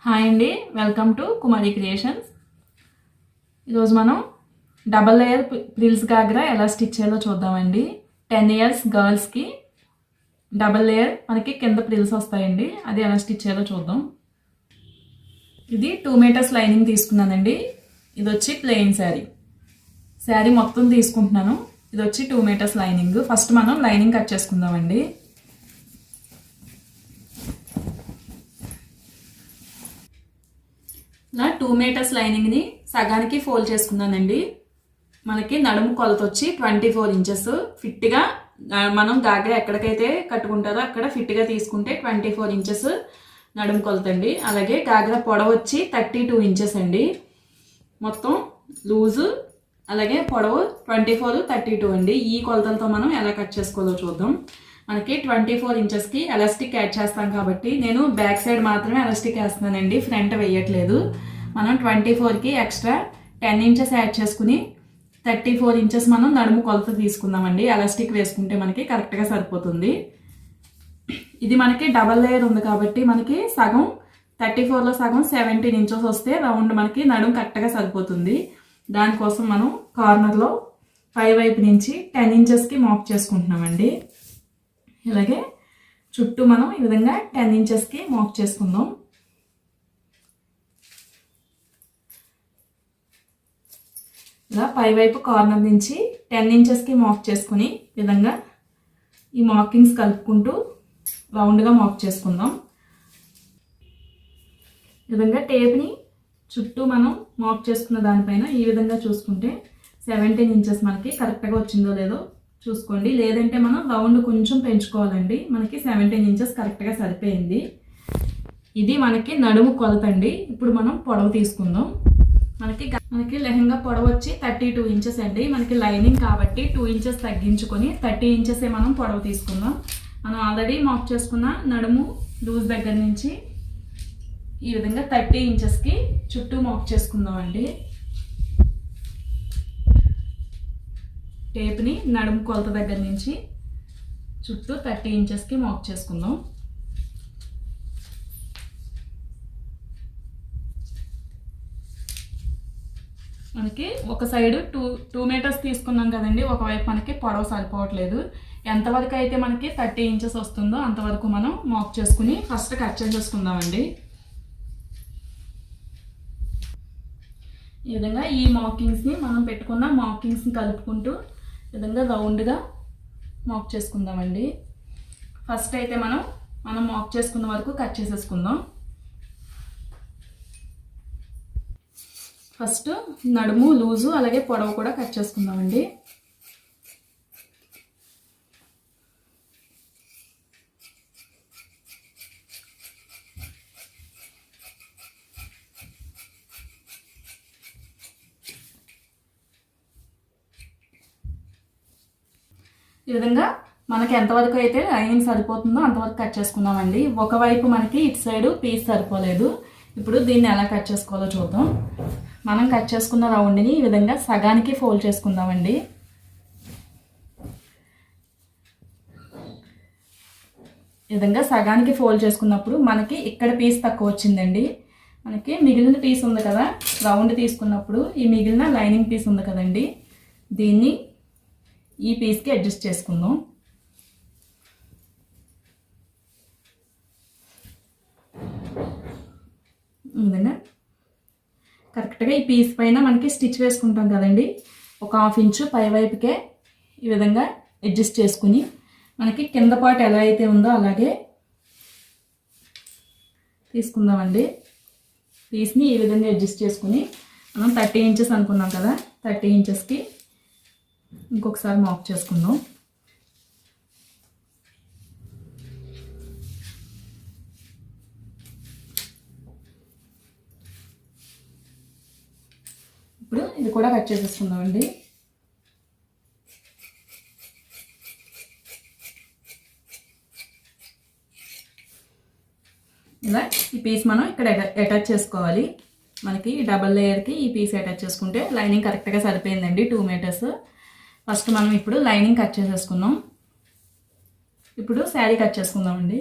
Hi అండి, welcome to Kumari creations. ఈరోజు మనం డబల్ లేయర్ ప్రిల్స్ గాగ్రా ఎలా స్టిచ్ చేయాలో చూద్దామండి. 10 ఇయర్స్ గర్ల్స్కి డబల్ లేయర్ మనకి కింద ప్రిల్స్ వస్తాయండి. అది ఎలా స్టిచ్ చేయాలో చూద్దాం. ఇది 2 మీటర్స్ లైనింగ్ తీసుకున్నానండి. ఇది వచ్చి ప్లెయిన్ శారీ మొత్తం తీసుకుంటున్నాను. ఇది వచ్చి 2 మీటర్స్ లైనింగ్. ఫస్ట్ మనం లైనింగ్ కట్ చేసుకుందామండి. ఇలా 2 మీటర్స్ లైనింగ్ని సగానికి ఫోల్డ్ చేసుకున్నానండి. మనకి నడుము కొలత వచ్చి 24 ఇంచెస్. ఫిట్గా మనం గాగ్రా ఎక్కడికైతే కట్టుకుంటారో అక్కడ ఫిట్గా తీసుకుంటే 24 ఇంచెస్ నడుము కొలత అండి. అలాగే గాగ్రా పొడవు వచ్చి 32 ఇంచెస్ అండి. మొత్తం లూజు అలాగే పొడవు 24, 32 అండి. ఈ కొలతలతో మనం ఎలా కట్ చేసుకోవాలో చూద్దాం. మనకి 24 ఇంచెస్కి ఎలాస్టిక్ యాడ్ చేస్తాం కాబట్టి నేను బ్యాక్ సైడ్ మాత్రమే ఎలాస్టిక్ వేస్తున్నానండి, ఫ్రంట్ వేయట్లేదు. మనం 24కి ఎక్స్ట్రా 10 ఇంచెస్ యాడ్ చేసుకుని 34 ఇంచెస్ మనం నడుము కొలత తీసుకుందామండి. ఎలాస్టిక్ వేసుకుంటే మనకి కరెక్ట్గా సరిపోతుంది. ఇది మనకి డబల్ లేయర్ ఉంది కాబట్టి మనకి సగం 34లో సగం 17 ఇంచెస్ వస్తే రౌండ్ మనకి నడుము కరెక్ట్గా సరిపోతుంది. దానికోసం మనం కార్నర్లో పై వైపు నుంచి 10 ఇంచెస్కి మార్క్ చేసుకుంటున్నామండి. ఇలాగే చుట్టూ మనం ఈ విధంగా 10 ఇంచెస్కి మార్క్ చేసుకుందాం. ఇలా పైవైపు కార్నర్ నుంచి 10 ఇంచెస్కి మార్క్ చేసుకుని ఈ విధంగా ఈ మార్కింగ్స్ కలుపుకుంటూ రౌండ్గా మార్క్ చేసుకుందాం. ఈ విధంగా టేప్ని చుట్టూ మనం మార్క్ చేసుకున్న దానిపైన ఈ విధంగా చూసుకుంటే 17 ఇంచెస్ మనకి కరెక్ట్గా వచ్చిందో లేదో చూసుకోండి. లేదంటే మనం రౌండ్ కొంచెం పెంచుకోవాలండి. మనకి 17 ఇంచెస్ కరెక్ట్గా సరిపోయింది. ఇది మనకి నడుము కొలత అండి. ఇప్పుడు మనం పొడవు తీసుకుందాం. మనకి లెహంగా పొడవు వచ్చి 32 ఇంచెస్ అండి. మనకి లైనింగ్ కాబట్టి 2 ఇంచెస్ తగ్గించుకొని 30 ఇంచెసే మనం పొడవు తీసుకుందాం. మనం ఆల్రెడీ మార్క్ చేసుకున్న నడుము లూజ్ దగ్గర నుంచి ఈ విధంగా 30 ఇంచెస్కి చుట్టూ మార్క్ చేసుకుందాం అండి. టేప్ని నడుము కొలత దగ్గర నుంచి చుట్టూ 30 ఇంచెస్కి మార్క్ చేసుకుందాం. మనకి ఒక సైడ్ 2 మీటర్స్ తీసుకున్నాం కదండి. ఒకవైపు మనకి పొడవు సరిపోవట్లేదు. ఎంతవరకు అయితే మనకి 30 ఇంచెస్ వస్తుందో అంతవరకు మనం మార్క్ చేసుకుని ఫస్ట్ కట్ చేసేసుకుందామండి. ఈ విధంగా ఈ మార్కింగ్స్ని మనం పెట్టుకున్న మార్కింగ్స్ని కలుపుకుంటూ ఈ విధంగా రౌండ్గా మార్క్ చేసుకుందామండి. ఫస్ట్ అయితే మనం మార్క్ చేసుకున్న వరకు కట్ చేసేసుకుందాం. ఫస్ట్ నడుము లూజు అలాగే పొడవు కూడా కట్ చేసుకుందామండి. ఈ విధంగా మనకి ఎంతవరకు అయితే లైనింగ్ సరిపోతుందో అంతవరకు కట్ చేసుకుందామండి. ఒకవైపు మనకి ఇటు సైడు పీస్ సరిపోలేదు. ఇప్పుడు దీన్ని ఎలా కట్ చేసుకోవాలో చూద్దాం. మనం కట్ చేసుకున్న రౌండ్ని ఈ విధంగా సగానికి ఫోల్డ్ చేసుకుందామండి. ఈ విధంగా సగానికి ఫోల్డ్ చేసుకున్నప్పుడు మనకి ఇక్కడ పీస్ తక్కువ వచ్చిందండి. మనకి మిగిలిన పీస్ ఉంది కదా, రౌండ్ తీసుకున్నప్పుడు ఈ మిగిలిన లైనింగ్ పీస్ ఉంది కదండి, దీన్ని ఈ పీస్కి అడ్జస్ట్ చేసుకుందాం. ఈ విధంగా కరెక్ట్గా ఈ పీస్ పైన మనకి స్టిచ్ వేసుకుంటాం కదండి, ఒక 1/2 ఇంచు పై వైపుకే ఈ విధంగా అడ్జస్ట్ చేసుకుని మనకి కింద పార్ట్ ఎలా అయితే ఉందో అలాగే తీసుకుందామండి. పీస్ని ఈ విధంగా అడ్జస్ట్ చేసుకుని మనం 30 ఇంచెస్ అనుకున్నాం కదా, 30 ఇంచెస్కి ఇంకొకసారి మార్క్ చేసుకుందాం. ఇప్పుడు ఇది కూడా కట్ చేసేసుకుందామండి. ఇలా ఈ పీస్ మనం ఇక్కడ అటాచ్ చేసుకోవాలి. మనకి డబల్ లేయర్కి ఈ పీస్ అటాచ్ చేసుకుంటే లైనింగ్ కరెక్ట్గా సరిపోయిందండి. 2 మీటర్స్. ఫస్ట్ మనం ఇప్పుడు లైనింగ్ కట్ చేసేసుకున్నాం. ఇప్పుడు శారీ కట్ చేసుకుందామండి.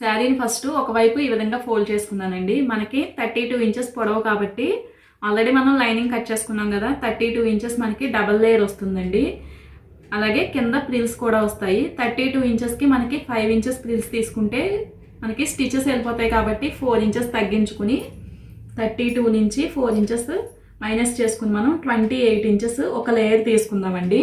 శారీని ఫస్ట్ ఒకవైపు ఈ విధంగా ఫోల్డ్ చేసుకున్నానండి. మనకి 32 ఇంచెస్ పొడవు కాబట్టి ఆల్రెడీ మనం లైనింగ్ కట్ చేసుకున్నాం కదా, 32 ఇంచెస్ మనకి డబల్ లేయర్ వస్తుందండి. అలాగే కింద ప్రిల్స్ కూడా వస్తాయి. 32 ఇంచెస్కి మనకి 5 ఇంచెస్ ప్రిల్స్ తీసుకుంటే మనకి స్టిచెస్ వెళ్ళిపోతాయి కాబట్టి 4 ఇంచెస్ తగ్గించుకుని 32 నుంచి 4 ఇంచెస్ మైనస్ చేసుకుని మనం 28 ఇంచెస్ ఒక లేయర్ తీసుకుందామండి.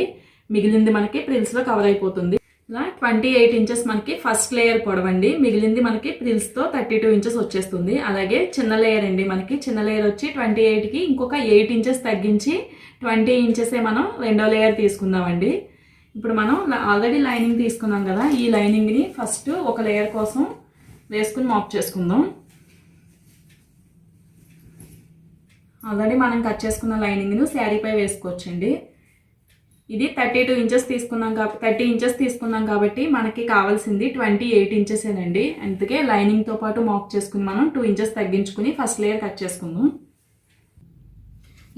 మిగిలింది మనకి ప్రిల్స్లో కవర్ అయిపోతుంది. ఇలా 28 ఇంచెస్ మనకి ఫస్ట్ లేయర్ పొడవండి. మిగిలింది మనకి ప్రిల్స్తో 32 ఇంచెస్ వచ్చేస్తుంది. అలాగే చిన్న లేయర్ అండి, మనకి చిన్న లేయర్ వచ్చి 28కి ఇంకొక 8 ఇంచెస్ తగ్గించి 20 ఇంచెసే మనం రెండో లేయర్ తీసుకుందామండి. ఇప్పుడు మనం ఆల్రెడీ లైనింగ్ తీసుకున్నాం కదా, ఈ లైనింగ్ని ఫస్ట్ ఒక లేయర్ కోసం వేసుకుని మాప్ చేసుకుందాం. ఆల్రెడీ మనం కట్ చేసుకున్న లైనింగ్ను శారీపై వేసుకోవచ్చండి. ఇది 32 ఇంచెస్ తీసుకున్నాం కాబట్టి 30 ఇంచెస్ తీసుకున్నాం కాబట్టి మనకి కావాల్సింది 28 ఇంచెసేనండి. అందుకే లైనింగ్తో పాటు మాప్ చేసుకుని మనం 2 ఇంచెస్ తగ్గించుకుని ఫస్ట్ లేయర్ కట్ చేసుకుందాం.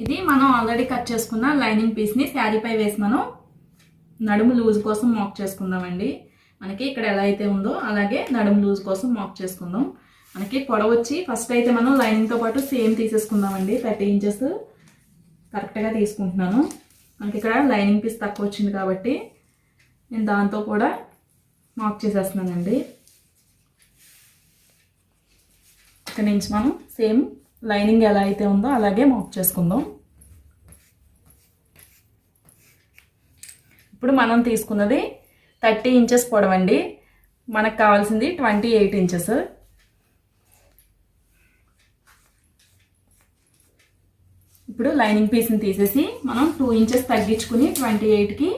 ఇది మనం ఆల్రెడీ కట్ చేసుకున్న లైనింగ్ పీస్ని శారీపై వేసి మనం నడుము లూజ్ కోసం మాప్ చేసుకుందామండి. మనకి ఇక్కడ ఎలా అయితే ఉందో అలాగే నడుము లూజ్ కోసం మాప్ చేసుకుందాం. మనకి పొడవు వచ్చి ఫస్ట్ అయితే మనం లైనింగ్తో పాటు సేమ్ తీసేసుకుందామండి. 30 ఇంచెస్ కరెక్ట్గా తీసుకుంటున్నాను. మనకి ఇక్కడ లైనింగ్ పీస్ తక్కువ వచ్చింది కాబట్టి నేను దాంతో కూడా మాప్ చేసేస్తున్నానండి. ఇక్కడ నుంచి మనం సేమ్ లైనింగ్ ఎలా అయితే ఉందో అలాగే మాప్ చేసుకుందాం. ఇప్పుడు మనం తీసుకున్నది 30 ఇంచెస్ పొడవండి. మనకు కావాల్సింది 28 ఇంచెస్. ఇప్పుడు లైనింగ్ పీస్ని తీసేసి మనం 2 ఇంచెస్ తగ్గించుకుని 28కి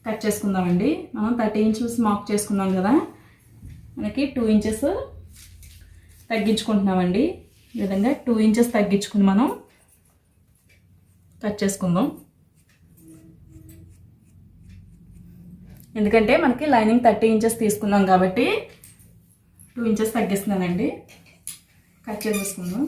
కట్ చేసుకుందామండి. మనం 30 ఇంచెస్ మార్క్ చేసుకున్నాం కదా, మనకి 2 ఇంచెస్ తగ్గించుకుంటున్నామండి. ఈ విధంగా 2 ఇంచెస్ తగ్గించుకుని మనం కట్ చేసుకుందాం. ఎందుకంటే మనకి లైనింగ్ 30 ఇంచెస్ తీసుకున్నాం కాబట్టి 2 ఇంచెస్ తగ్గిస్తున్నానండి. కట్ చేసేసుకుందాం.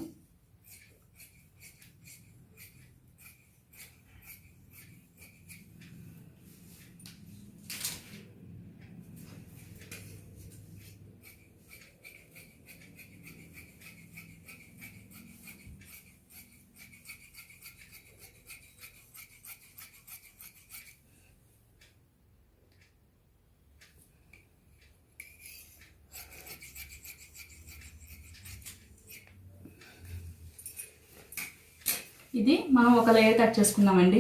ఇది మనం ఒక లేయర్ కట్ చేసుకుందామండి.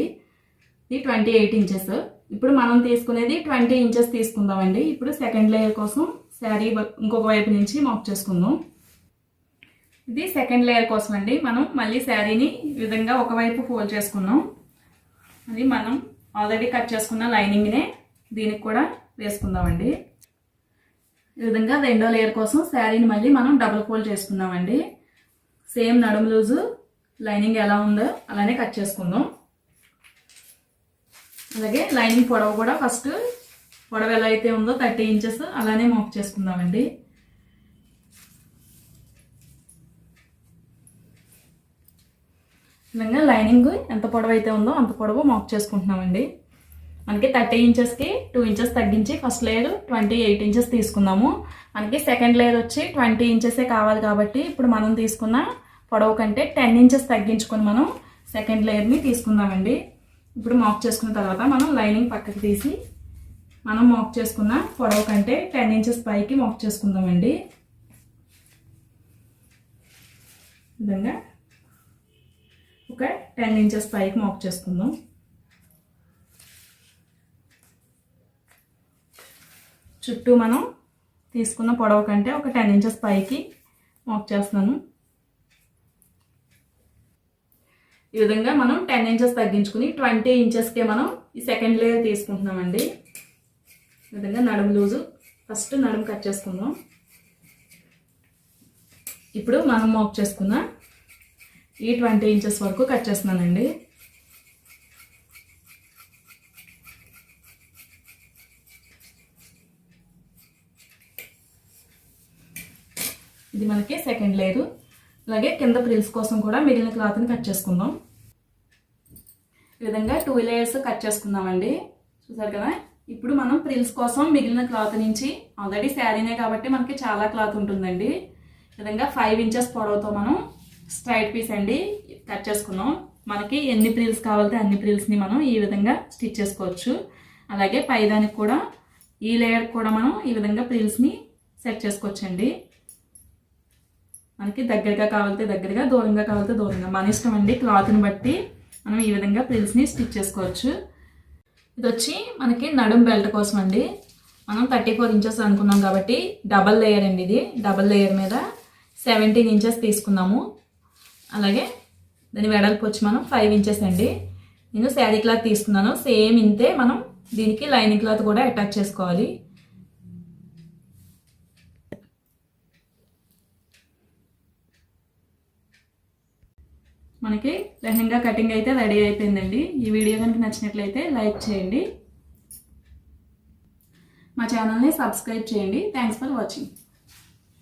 ఇది 28 ఇంచెస్. ఇప్పుడు మనం తీసుకునేది 20 ఇంచెస్ తీసుకుందామండి. ఇప్పుడు సెకండ్ లేయర్ కోసం శారీ ఇంకొక వైపు నుంచి మాప్ చేసుకుందాం. ఇది సెకండ్ లేయర్ కోసం అండి. మనం మళ్ళీ శారీని ఈ విధంగా ఒకవైపు ఫోల్డ్ చేసుకున్నాం. అది మనం ఆల్రెడీ కట్ చేసుకున్న లైనింగ్నే దీనికి కూడా వేసుకుందామండి. ఈ విధంగా రెండో లేయర్ కోసం శారీని మళ్ళీ మనం డబుల్ ఫోల్డ్ చేసుకుందామండి. సేమ్ నడుము లూజు లైనింగ్ ఎలా ఉందో అలానే కట్ చేసుకుందాం. అలాగే లైనింగ్ పొడవు కూడా ఫస్ట్ పొడవు ఎలా అయితే ఉందో 30 ఇంచెస్ అలానే మాప్ చేసుకుందామండి. విధంగా లైనింగ్ ఎంత పొడవు అయితే ఉందో అంత పొడవు మాప్ చేసుకుంటున్నామండి. మనకి 30 ఇంచెస్కి 2 ఇంచెస్ తగ్గించి ఫస్ట్ లేయర్ 28 ఇంచెస్ తీసుకుందాము. మనకి సెకండ్ లేయర్ వచ్చి 20 ఇంచెసే కావాలి కాబట్టి ఇప్పుడు మనం తీసుకున్న పొడవు కంటే 10 ఇంచెస్ తగ్గించుకొని మనం సెకండ్ లేయర్ని తీసుకుందామండి. ఇప్పుడు మాప్ చేసుకున్న తర్వాత మనం లైనింగ్ పక్కకి తీసి మనం మాప్ చేసుకున్న పొడవు కంటే 10 ఇంచెస్ పైకి మాప్ చేసుకుందామండి. విధంగా ఒక 10 ఇంచెస్ పైకి మాప్ చేసుకుందాం. చుట్టూ మనం తీసుకున్న పొడవు కంటే ఒక 10 ఇంచెస్ పైకి మాప్ చేస్తున్నాను. ఈ విధంగా మనం 10 ఇంచెస్ తగ్గించుకుని 20 ఇంచెస్కే మనం ఈ సెకండ్ లేయర్ తీసుకుంటున్నామండి. ఈ విధంగా నడుము లూజు ఫస్ట్ నడుము కట్ చేసుకుందాం. ఇప్పుడు మనం మాప్ చేసుకున్న ఈ 20 ఇంచెస్ వరకు కట్ చేస్తున్నానండి. ఇది మనకి సెకండ్ లేయర్. అలాగే కింద ప్రిల్స్ కోసం కూడా మిగిలిన క్లాత్ని కట్ చేసుకుందాం. ఈ విధంగా 2 లేయర్స్ కట్ చేసుకుందామండి. చూసారు కదా, ఇప్పుడు మనం ప్రిల్స్ కోసం మిగిలిన క్లాత్ నుంచి ఆల్రెడీ శారీనే కాబట్టి మనకి చాలా క్లాత్ ఉంటుందండి. ఈ విధంగా 5 ఇంచెస్ పొడవుతో మనం స్ట్రైట్ పీస్ అండి కట్ చేసుకున్నాం. మనకి ఎన్ని ప్రిల్స్ కావాలంటే అన్ని ప్రిల్స్ని మనం ఈ విధంగా స్టిచ్ చేసుకోవచ్చు. అలాగే పైదానికి కూడా ఈ లేయర్ కూడా మనం ఈ విధంగా ప్రిల్స్ని సెట్ చేసుకోవచ్చండి. మనకి దగ్గరగా కావాలంటే దగ్గరగా, దూరంగా కావాలంటే దూరంగా, మన ఇష్టం అండి. క్లాత్ని బట్టి మనం ఈ విధంగా ప్రిల్స్ని స్టిచ్ చేసుకోవచ్చు. ఇది వచ్చి మనకి నడుం బెల్ట్ కోసం అండి. మనం 34 ఇంచెస్ అనుకున్నాం కాబట్టి డబల్ లేయర్ అండి. ఇది డబల్ లేయర్ మీద 17 ఇంచెస్ తీసుకున్నాము. అలాగే దాని వెడల్పు వచ్చి మనం 5 ఇంచెస్ అండి. నేను శారీ క్లాత్ తీసుకున్నాను. సేమ్ ఇంతే మనం దీనికి లైనింగ్ క్లాత్ కూడా అటాచ్ చేసుకోవాలి. మనకి లెహంగా కటింగ్ అయితే రెడీ అయిపోయిందండి. ఈ వీడియో కనుక నచ్చినట్లయితే లైక్ చేయండి, మా ఛానల్ని సబ్స్క్రైబ్ చేయండి. Thanks for watching.